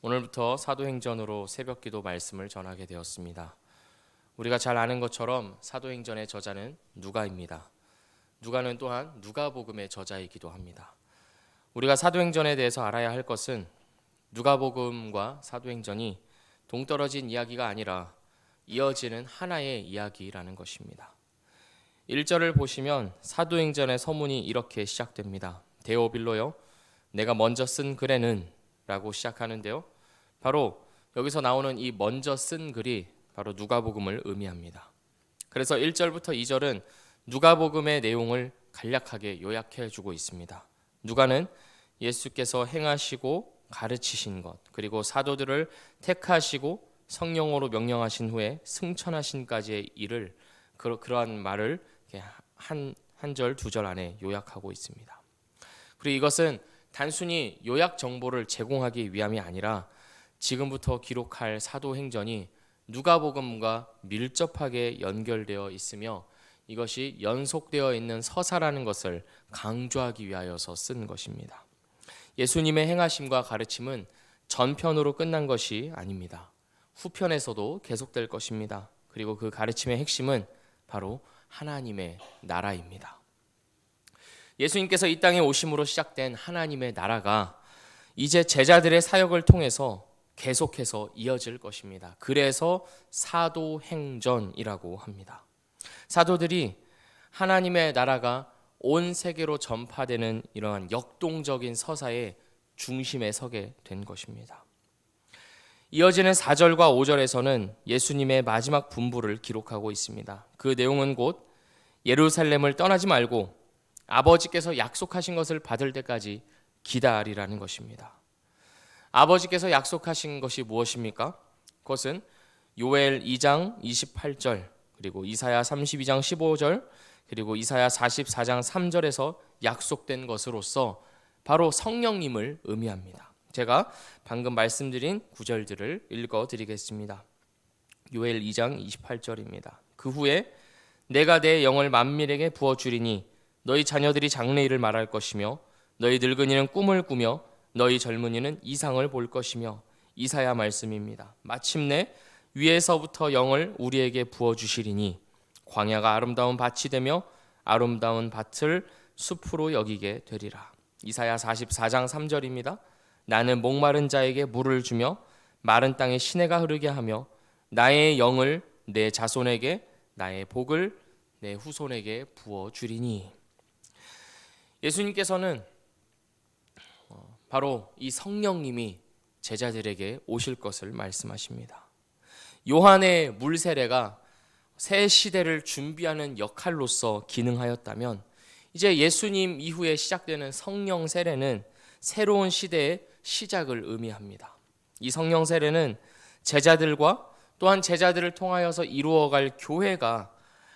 오늘부터 사도행전으로 새벽기도 말씀을 전하게 되었습니다. 우리가 잘 아는 것처럼 사도행전의 저자는 누가입니다. 누가는 또한 누가복음의 저자이기도 합니다. 우리가 사도행전에 대해서 알아야 할 것은 누가복음과 사도행전이 동떨어진 이야기가 아니라 이어지는 하나의 이야기라는 것입니다. 1절을 보시면 사도행전의 서문이 이렇게 시작됩니다. 데오빌로여, 내가 먼저 쓴 글에는 라고 시작하는데요. 바로 여기서 나오는 이 먼저 쓴 글이 바로 누가복음을 의미합니다. 그래서 1절부터 2절은 누가복음의 내용을 간략하게 요약해 주고 있습니다. 누가는 예수께서 행하시고 가르치신 것, 그리고 사도들을 택하시고 성령으로 명령하신 후에 승천하신까지의 일을 그러한 말을 한 절, 두 절 안에 요약하고 있습니다. 그리고 이것은 단순히 요약 정보를 제공하기 위함이 아니라 지금부터 기록할 사도행전이 누가복음과 밀접하게 연결되어 있으며 이것이 연속되어 있는 서사라는 것을 강조하기 위하여서 쓴 것입니다. 예수님의 행하심과 가르침은 전편으로 끝난 것이 아닙니다. 후편에서도 계속될 것입니다. 그리고 그 가르침의 핵심은 바로 하나님의 나라입니다. 예수님께서 이 땅에 오심으로 시작된 하나님의 나라가 이제 제자들의 사역을 통해서 계속해서 이어질 것입니다. 그래서 사도행전이라고 합니다. 사도들이 하나님의 나라가 온 세계로 전파되는 이러한 역동적인 서사의 중심에 서게 된 것입니다. 이어지는 4절과 5절에서는 예수님의 마지막 분부를 기록하고 있습니다. 그 내용은 곧 예루살렘을 떠나지 말고 아버지께서 약속하신 것을 받을 때까지 기다리라는 것입니다. 아버지께서 약속하신 것이 무엇입니까? 그것은 요엘 2장 28절, 그리고 이사야 32장 15절, 그리고 이사야 44장 3절에서 약속된 것으로서 바로 성령님을 의미합니다. 제가 방금 말씀드린 구절들을 읽어드리겠습니다. 요엘 2장 28절입니다. 그 후에 내가 내 영을 만민에게 부어주리니 너희 자녀들이 장래일을 말할 것이며 너희 늙은이는 꿈을 꾸며 너희 젊은이는 이상을 볼 것이며 이사야 말씀입니다. 마침내 위에서부터 영을 우리에게 부어주시리니 광야가 아름다운 밭이 되며 아름다운 밭을 숲으로 여기게 되리라. 이사야 44장 3절입니다. 나는 목마른 자에게 물을 주며 마른 땅에 시내가 흐르게 하며 나의 영을 내 자손에게 나의 복을 내 후손에게 부어주리니. 예수님께서는 바로 이 성령님이 제자들에게 오실 것을 말씀하십니다. 요한의 물 세례가 새 시대를 준비하는 역할로서 기능하였다면 이제 예수님 이후에 시작되는 성령 세례는 새로운 시대의 시작을 의미합니다. 이 성령 세례는 제자들과 또한 제자들을 통하여서 이루어갈 교회가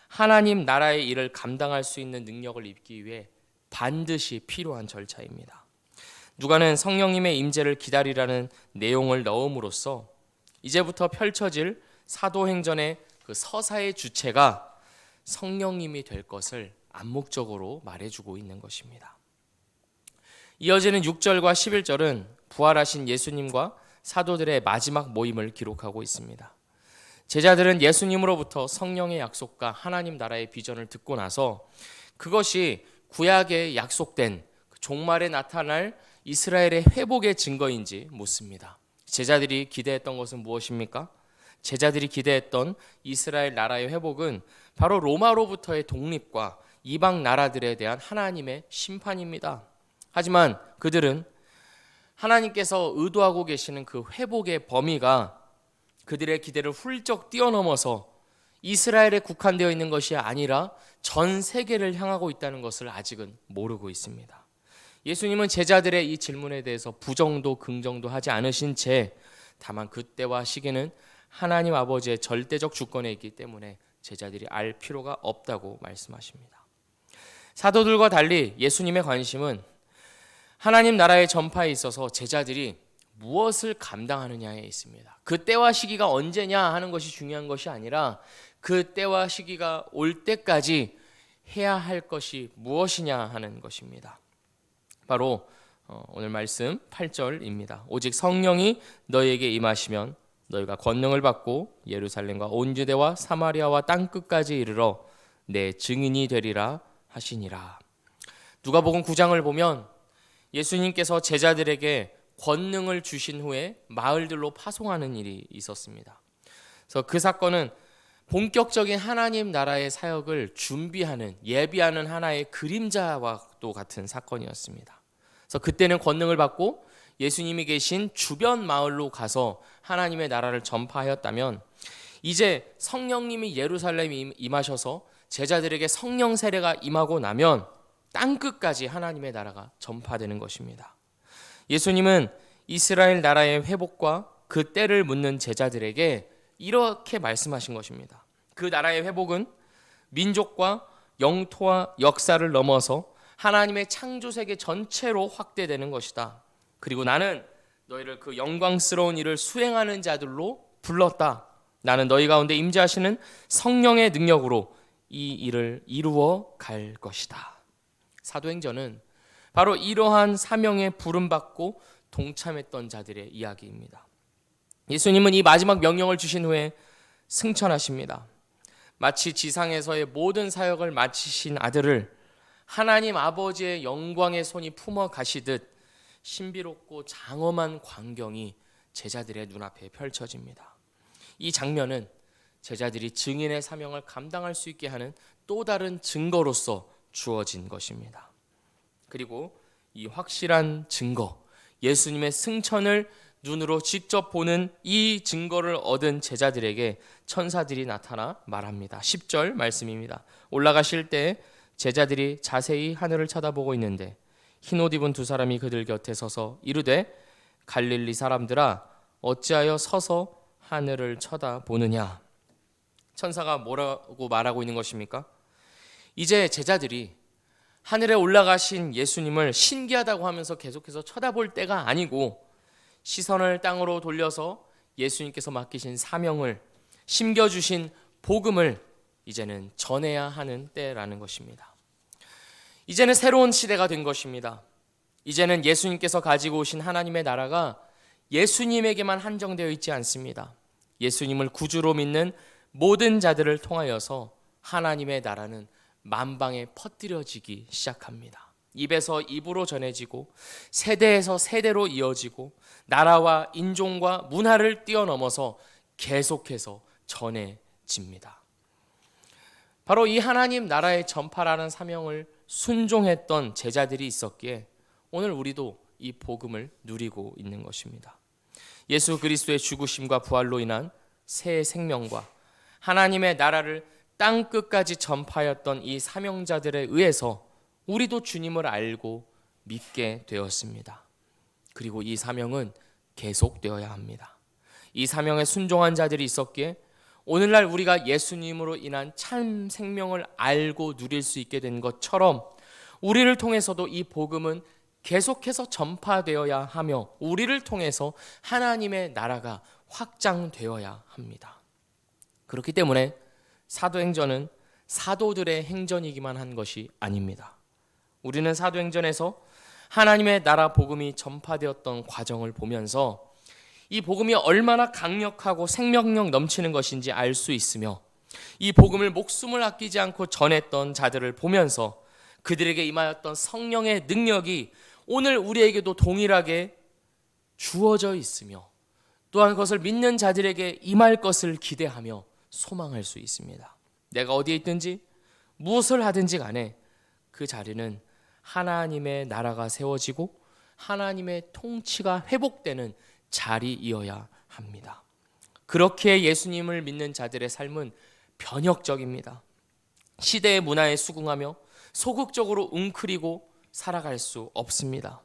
하나님 나라의 일을 감당할 수 있는 능력을 입기 위해 반드시 필요한 절차입니다. 누가는 성령님의 임재를 기다리라는 내용을 넣음으로써 이제부터 펼쳐질 사도행전의 그 서사의 주체가 성령님이 될 것을 암묵적으로 말해주고 있는 것입니다. 이어지는 6절과 11절은 부활하신 예수님과 사도들의 마지막 모임을 기록하고 있습니다. 제자들은 예수님으로부터 성령의 약속과 하나님 나라의 비전을 듣고 나서 그것이 구약에 약속된 종말에 나타날 이스라엘의 회복의 증거인지 묻습니다. 제자들이 기대했던 것은 무엇입니까? 제자들이 기대했던 이스라엘 나라의 회복은 바로 로마로부터의 독립과 이방 나라들에 대한 하나님의 심판입니다. 하지만 그들은 하나님께서 의도하고 계시는 그 회복의 범위가 그들의 기대를 훌쩍 뛰어넘어서 이스라엘에 국한되어 있는 것이 아니라 전 세계를 향하고 있다는 것을 아직은 모르고 있습니다. 예수님은 제자들의 이 질문에 대해서 부정도 긍정도 하지 않으신 채 다만 그때와 시기는 하나님 아버지의 절대적 주권에 있기 때문에 제자들이 알 필요가 없다고 말씀하십니다. 사도들과 달리 예수님의 관심은 하나님 나라의 전파에 있어서 제자들이 무엇을 감당하느냐에 있습니다. 그 때와 시기가 언제냐 하는 것이 중요한 것이 아니라 그 때와 시기가 올 때까지 해야 할 것이 무엇이냐 하는 것입니다. 바로 오늘 말씀 8절입니다. 오직 성령이 너희에게 임하시면 너희가 권능을 받고 예루살렘과 온 유대와 사마리아와 땅 끝까지 이르러 내 증인이 되리라 하시니라. 누가복음 9장을 보면 예수님께서 제자들에게 권능을 주신 후에 마을들로 파송하는 일이 있었습니다. 그래서 그 사건은 본격적인 하나님 나라의 사역을 준비하는, 예비하는 하나의 그림자와 또 같은 사건이었습니다. 그래서 그때는 권능을 받고 예수님이 계신 주변 마을로 가서 하나님의 나라를 전파하였다면, 이제 성령님이 예루살렘에 임하셔서 제자들에게 성령 세례가 임하고 나면 땅끝까지 하나님의 나라가 전파되는 것입니다. 예수님은 이스라엘 나라의 회복과 그 때를 묻는 제자들에게 이렇게 말씀하신 것입니다. 그 나라의 회복은 민족과 영토와 역사를 넘어서 하나님의 창조세계 전체로 확대되는 것이다. 그리고 나는 너희를 그 영광스러운 일을 수행하는 자들로 불렀다. 나는 너희 가운데 임재하시는 성령의 능력으로 이 일을 이루어 갈 것이다. 사도행전은 바로 이러한 사명에 부름받고 동참했던 자들의 이야기입니다. 예수님은 이 마지막 명령을 주신 후에 승천하십니다. 마치 지상에서의 모든 사역을 마치신 아들을 하나님 아버지의 영광의 손이 품어 가시듯 신비롭고 장엄한 광경이 제자들의 눈앞에 펼쳐집니다. 이 장면은 제자들이 증인의 사명을 감당할 수 있게 하는 또 다른 증거로서 주어진 것입니다. 그리고 이 확실한 증거, 예수님의 승천을 눈으로 직접 보는 이 증거를 얻은 제자들에게 천사들이 나타나 말합니다. 10절 말씀입니다. 올라가실 때 제자들이 자세히 하늘을 쳐다보고 있는데 흰옷 입은 두 사람이 그들 곁에 서서 이르되 갈릴리 사람들아 어찌하여 서서 하늘을 쳐다보느냐. 천사가 뭐라고 말하고 있는 것입니까? 이제 제자들이 하늘에 올라가신 예수님을 신기하다고 하면서 계속해서 쳐다볼 때가 아니고 시선을 땅으로 돌려서 예수님께서 맡기신 사명을, 심겨주신 복음을 이제는 전해야 하는 때라는 것입니다. 이제는 새로운 시대가 된 것입니다. 이제는 예수님께서 가지고 오신 하나님의 나라가 예수님에게만 한정되어 있지 않습니다. 예수님을 구주로 믿는 모든 자들을 통하여서 하나님의 나라는 만방에 퍼뜨려지기 시작합니다. 입에서 입으로 전해지고 세대에서 세대로 이어지고 나라와 인종과 문화를 뛰어넘어서 계속해서 전해집니다. 바로 이 하나님 나라의 전파라는 사명을 순종했던 제자들이 있었기에 오늘 우리도 이 복음을 누리고 있는 것입니다. 예수 그리스도의 죽으심과 부활로 인한 새 생명과 하나님의 나라를 땅 끝까지 전파하였던 이 사명자들에 의해서 우리도 주님을 알고 믿게 되었습니다. 그리고 이 사명은 계속되어야 합니다. 이 사명에 순종한 자들이 있었기에 오늘날 우리가 예수님으로 인한 참 생명을 알고 누릴 수 있게 된 것처럼 우리를 통해서도 이 복음은 계속해서 전파되어야 하며 우리를 통해서 하나님의 나라가 확장되어야 합니다. 그렇기 때문에 사도행전은 사도들의 행전이기만 한 것이 아닙니다. 우리는 사도행전에서 하나님의 나라 복음이 전파되었던 과정을 보면서 이 복음이 얼마나 강력하고 생명력 넘치는 것인지 알 수 있으며 이 복음을 목숨을 아끼지 않고 전했던 자들을 보면서 그들에게 임하였던 성령의 능력이 오늘 우리에게도 동일하게 주어져 있으며 또한 그것을 믿는 자들에게 임할 것을 기대하며 소망할 수 있습니다. 내가 어디에 있든지 무엇을 하든지 간에 그 자리는 하나님의 나라가 세워지고 하나님의 통치가 회복되는 자리이어야 합니다. 그렇게 예수님을 믿는 자들의 삶은 변혁적입니다. 시대의 문화에 수긍하며 소극적으로 웅크리고 살아갈 수 없습니다.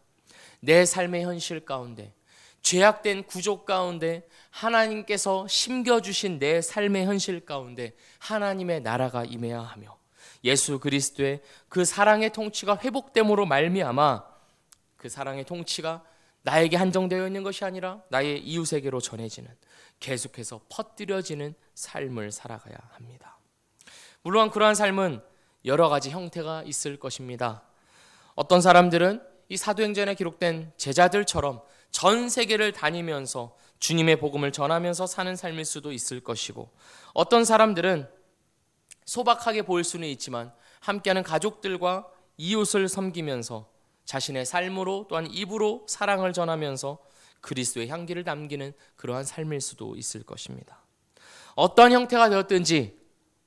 내 삶의 현실 가운데 죄악된 구조 가운데 하나님께서 심겨주신 내 삶의 현실 가운데 하나님의 나라가 임해야 하며 예수 그리스도의 그 사랑의 통치가 회복됨으로 말미암아 그 사랑의 통치가 나에게 한정되어 있는 것이 아니라 나의 이웃에게로 전해지는 계속해서 퍼뜨려지는 삶을 살아가야 합니다. 물론 그러한 삶은 여러 가지 형태가 있을 것입니다. 어떤 사람들은 이 사도행전에 기록된 제자들처럼 전 세계를 다니면서 주님의 복음을 전하면서 사는 삶일 수도 있을 것이고, 어떤 사람들은 소박하게 보일 수는 있지만 함께하는 가족들과 이웃을 섬기면서 자신의 삶으로 또한 입으로 사랑을 전하면서 그리스도의 향기를 남기는 그러한 삶일 수도 있을 것입니다. 어떤 형태가 되었든지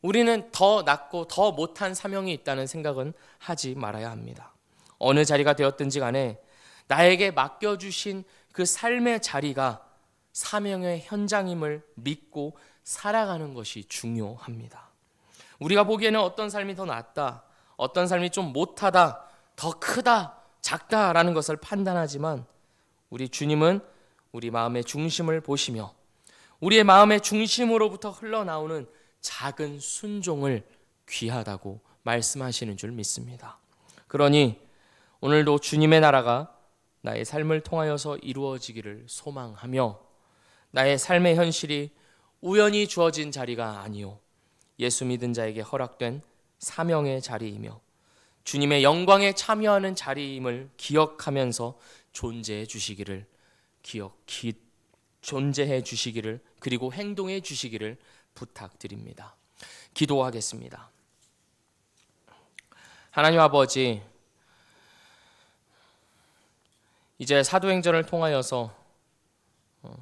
우리는 더 낫고 더 못한 사명이 있다는 생각은 하지 말아야 합니다. 어느 자리가 되었든지 간에 나에게 맡겨주신 그 삶의 자리가 사명의 현장임을 믿고 살아가는 것이 중요합니다. 우리가 보기에는 어떤 삶이 더 낫다, 어떤 삶이 좀 못하다, 더 크다, 작다라는 것을 판단하지만 우리 주님은 우리 마음의 중심을 보시며 우리의 마음의 중심으로부터 흘러나오는 작은 순종을 귀하다고 말씀하시는 줄 믿습니다. 그러니 오늘도 주님의 나라가 나의 삶을 통하여서 이루어지기를 소망하며, 나의 삶의 현실이 우연히 주어진 자리가 아니요 예수 믿은 자에게 허락된 사명의 자리이며 주님의 영광에 참여하는 자리임을 기억하면서 존재해 주시기를 그리고 행동해 주시기를 부탁드립니다. 기도하겠습니다. 하나님 아버지, 이제 사도행전을 통하여서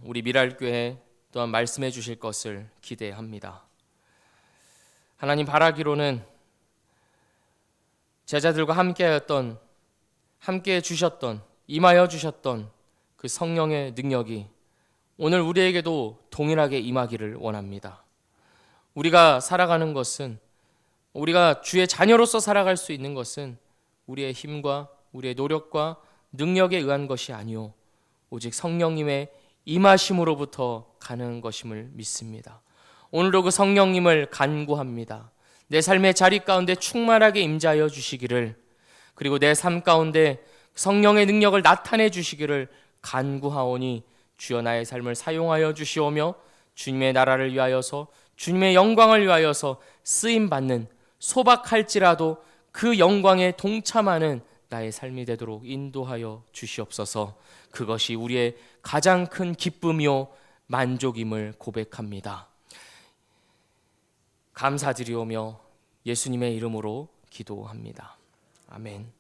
우리 미랄교회 또한 말씀해 주실 것을 기대합니다. 하나님, 바라기로는 제자들과 함께 주셨던, 임하여 주셨던 그 성령의 능력이 오늘 우리에게도 동일하게 임하기를 원합니다. 우리가 살아가는 것은, 우리가 주의 자녀로서 살아갈 수 있는 것은 우리의 힘과 우리의 노력과 능력에 의한 것이 아니요 오직 성령님의 임하심으로부터 가는 것임을 믿습니다. 오늘도 그 성령님을 간구합니다. 내 삶의 자리 가운데 충만하게 임재하여 주시기를, 그리고 내 삶 가운데 성령의 능력을 나타내 주시기를 간구하오니 주여 나의 삶을 사용하여 주시오며 주님의 나라를 위하여서, 주님의 영광을 위하여서 쓰임받는, 소박할지라도 그 영광에 동참하는 나의 삶이 되도록 인도하여 주시옵소서. 그것이 우리의 가장 큰 기쁨이요 만족임을 고백합니다. 감사드리오며 예수님의 이름으로 기도합니다. 아멘.